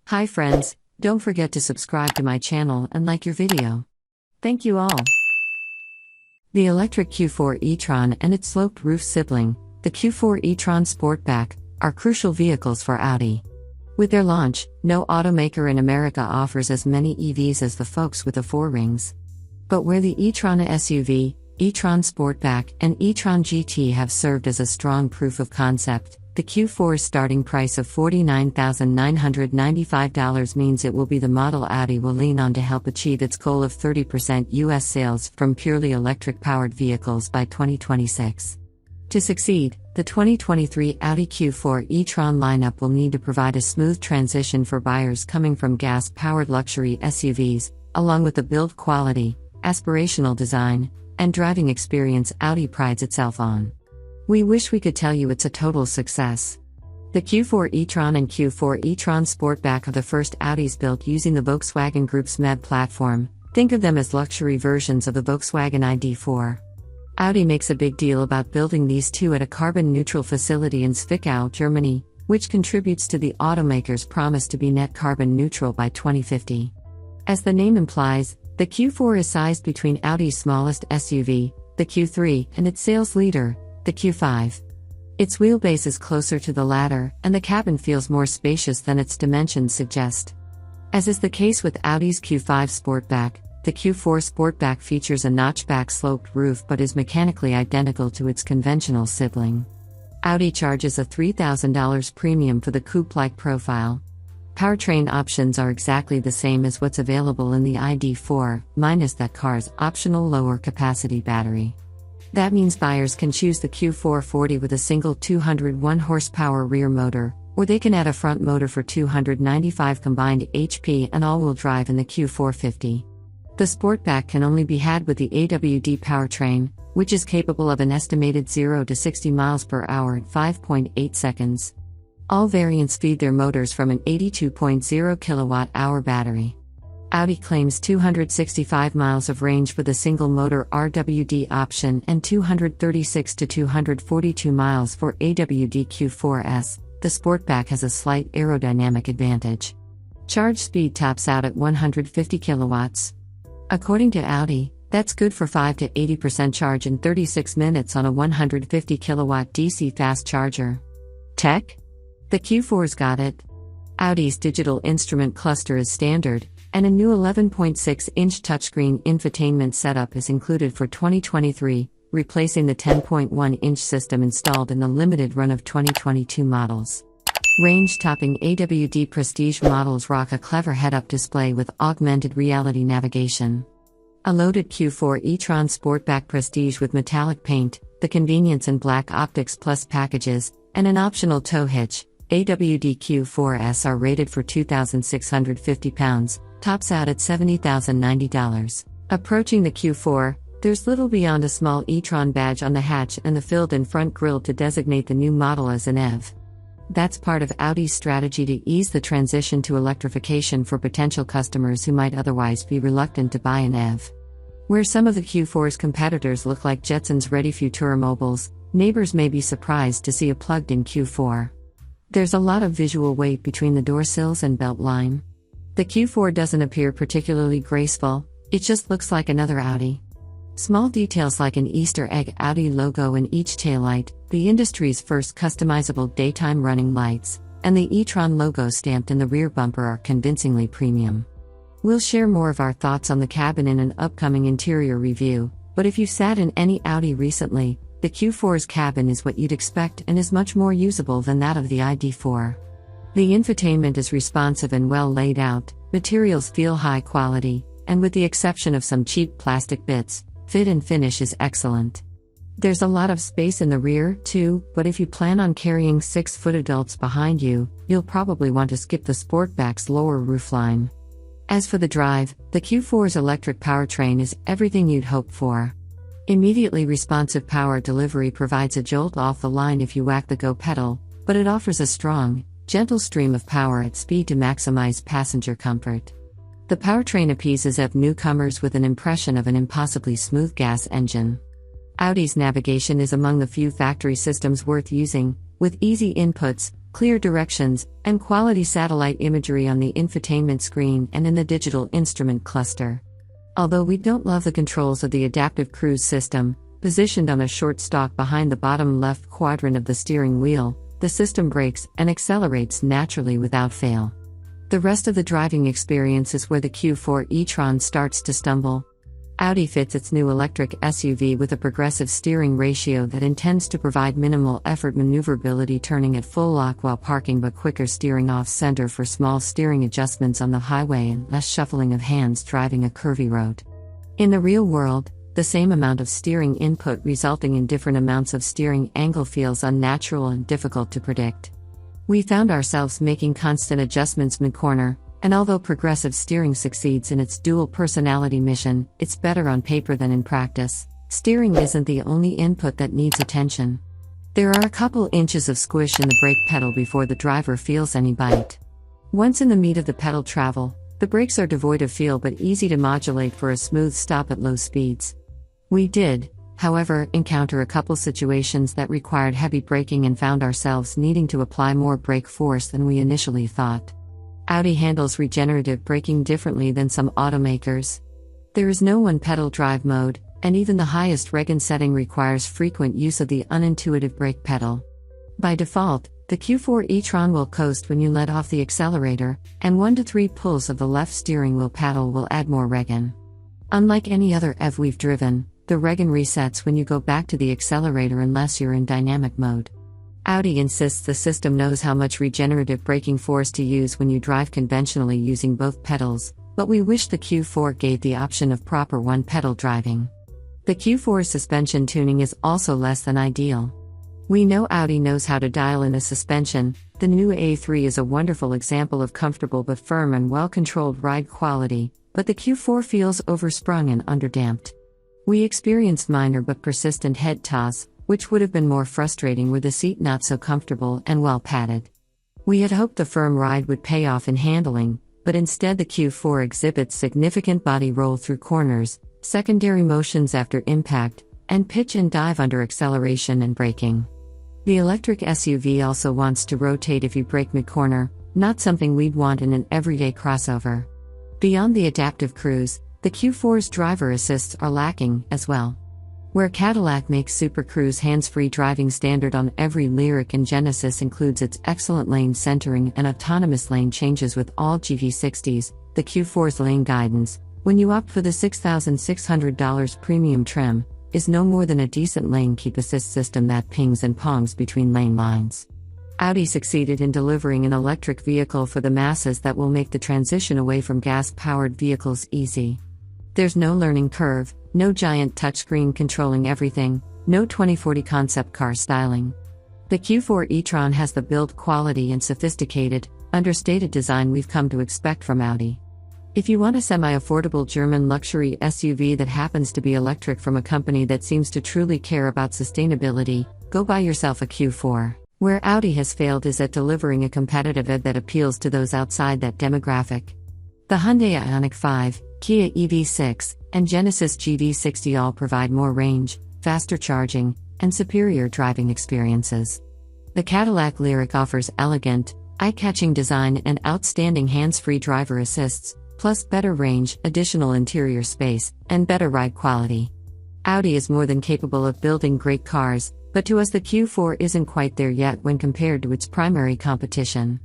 Hi friends, don't forget to subscribe to my channel and like your video. Thank you all. The electric Q4 E-Tron and its sloped roof sibling, the Q4 E-Tron Sportback, are crucial vehicles for Audi. With their launch, no automaker in America offers as many EVs as the folks with the four rings. But where the E-Tron SUV, E-Tron Sportback, and E-Tron GT have served as a strong proof of concept, the Q4's starting price of $49,995 means it will be the model Audi will lean on to help achieve its goal of 30% U.S. sales from purely electric-powered vehicles by 2026. To succeed, the 2023 Audi Q4 E-Tron lineup will need to provide a smooth transition for buyers coming from gas-powered luxury SUVs, along with the build quality, aspirational design, and driving experience Audi prides itself on. We wish we could tell you it's a total success. The Q4 E-Tron and Q4 E-Tron Sportback are the first Audis built using the Volkswagen Group's MEB platform. Think of them as luxury versions of the Volkswagen ID.4. Audi makes a big deal about building these two at a carbon-neutral facility in Zwickau, Germany, which contributes to the automaker's promise to be net carbon neutral by 2050. As the name implies, the Q4 is sized between Audi's smallest SUV, the Q3, and its sales leader, the Q5. Its wheelbase is closer to the latter, and the cabin feels more spacious than its dimensions suggest. As is the case with Audi's Q5 Sportback, the Q4 Sportback features a notchback sloped roof but is mechanically identical to its conventional sibling. Audi charges a $3,000 premium for the coupe-like profile. Powertrain options are exactly the same as what's available in the ID.4, minus that car's optional lower capacity battery. That means buyers can choose the Q4 40 with a single 201 horsepower rear motor, or they can add a front motor for 295 combined HP and all-wheel drive in the Q4 50. The Sportback can only be had with the AWD powertrain, which is capable of an estimated 0 to 60 miles per hour in 5.8 seconds. All variants feed their motors from an 82.0 kilowatt-hour battery. Audi claims 265 miles of range with a single-motor RWD option and 236 to 242 miles for AWD Q4S. The Sportback has a slight aerodynamic advantage. Charge speed tops out at 150 kilowatts. According to Audi, that's good for 5 to 80% charge in 36 minutes on a 150 kilowatt DC fast charger. Tech? The Q4's got it. Audi's digital instrument cluster is standard, and a new 11.6-inch touchscreen infotainment setup is included for 2023, replacing the 10.1-inch system installed in the limited run of 2022 models. Range-topping AWD Prestige models rock a clever head-up display with augmented reality navigation. A loaded Q4 E-Tron Sportback Prestige with metallic paint, the convenience and black optics plus packages, and an optional tow hitch, AWD Q4S are rated for 2,650 pounds, tops out at $70,090. Approaching the Q4, there's little beyond a small E-Tron badge on the hatch and the filled-in front grille to designate the new model as an EV. That's part of Audi's strategy to ease the transition to electrification for potential customers who might otherwise be reluctant to buy an EV. Where some of the Q4's competitors look like Jetsons ready Futuramobiles, neighbors may be surprised to see a plugged-in Q4. There's a lot of visual weight between the door sills and belt line. The Q4 doesn't appear particularly graceful, it just looks like another Audi. Small details like an Easter egg Audi logo in each taillight, the industry's first customizable daytime running lights, and the E-Tron logo stamped in the rear bumper are convincingly premium. We'll share more of our thoughts on the cabin in an upcoming interior review, but if you've sat in any Audi recently, the Q4's cabin is what you'd expect and is much more usable than that of the ID.4. The infotainment is responsive and well laid out, materials feel high quality, and with the exception of some cheap plastic bits, fit and finish is excellent. There's a lot of space in the rear, too, but if you plan on carrying 6-foot adults behind you, you'll probably want to skip the Sportback's lower roofline. As for the drive, the Q4's electric powertrain is everything you'd hope for. Immediately responsive power delivery provides a jolt off the line if you whack the go pedal, but it offers a strong, gentle stream of power at speed to maximize passenger comfort. The powertrain appeases EV newcomers with an impression of an impossibly smooth gas engine. Audi's navigation is among the few factory systems worth using, with easy inputs, clear directions, and quality satellite imagery on the infotainment screen and in the digital instrument cluster. Although we don't love the controls of the adaptive cruise system, positioned on a short stalk behind the bottom left quadrant of the steering wheel, the system brakes and accelerates naturally without fail. The rest of the driving experience is where the Q4 E-Tron starts to stumble. Audi fits its new electric SUV with a progressive steering ratio that intends to provide minimal effort maneuverability turning at full lock while parking, but quicker steering off-center for small steering adjustments on the highway and less shuffling of hands driving a curvy road. In the real world, the same amount of steering input resulting in different amounts of steering angle feels unnatural and difficult to predict. We found ourselves making constant adjustments mid-corner, and although progressive steering succeeds in its dual personality mission, it's better on paper than in practice. Steering isn't the only input that needs attention. There are a couple inches of squish in the brake pedal before the driver feels any bite. Once in the meat of the pedal travel, the brakes are devoid of feel but easy to modulate for a smooth stop at low speeds. We did, however, encounter a couple situations that required heavy braking and found ourselves needing to apply more brake force than we initially thought. Audi handles regenerative braking differently than some automakers. There is no one-pedal drive mode, and even the highest regen setting requires frequent use of the unintuitive brake pedal. By default, the Q4 E-Tron will coast when you let off the accelerator, and 1 to 3 pulls of the left steering wheel paddle will add more regen. Unlike any other EV we've driven, the regen resets when you go back to the accelerator unless you're in dynamic mode. Audi insists the system knows how much regenerative braking force to use when you drive conventionally using both pedals, but we wish the Q4 gave the option of proper one-pedal driving. The Q4's suspension tuning is also less than ideal. We know Audi knows how to dial in a suspension. The new A3 is a wonderful example of comfortable but firm and well-controlled ride quality, but the Q4 feels oversprung and underdamped. We experienced minor but persistent head toss, which would have been more frustrating with the seat not so comfortable and well padded. We had hoped the firm ride would pay off in handling, but instead the Q4 exhibits significant body roll through corners, secondary motions after impact, and pitch and dive under acceleration and braking. The electric SUV also wants to rotate if you brake mid-corner, not something we'd want in an everyday crossover. Beyond the adaptive cruise, the Q4's driver assists are lacking as well. Where Cadillac makes Super Cruise hands-free driving standard on every Lyriq, and Genesis includes its excellent lane centering and autonomous lane changes with all GT60s, the Q4's lane guidance, when you opt for the $6,600 premium trim, is no more than a decent lane keep assist system that pings and pongs between lane lines. Audi succeeded in delivering an electric vehicle for the masses that will make the transition away from gas-powered vehicles easy. There's no learning curve, no giant touchscreen controlling everything, no 2040 concept car styling. The Q4 E-Tron has the build quality and sophisticated, understated design we've come to expect from Audi. If you want a semi-affordable German luxury SUV that happens to be electric from a company that seems to truly care about sustainability, go buy yourself a Q4. Where Audi has failed is at delivering a competitive EV that appeals to those outside that demographic. The Hyundai Ioniq 5, Kia EV6, and Genesis GV60 all provide more range, faster charging, and superior driving experiences. The Cadillac Lyriq offers elegant, eye-catching design and outstanding hands-free driver assists, plus better range, additional interior space, and better ride quality. Audi is more than capable of building great cars, but to us the Q4 isn't quite there yet when compared to its primary competition.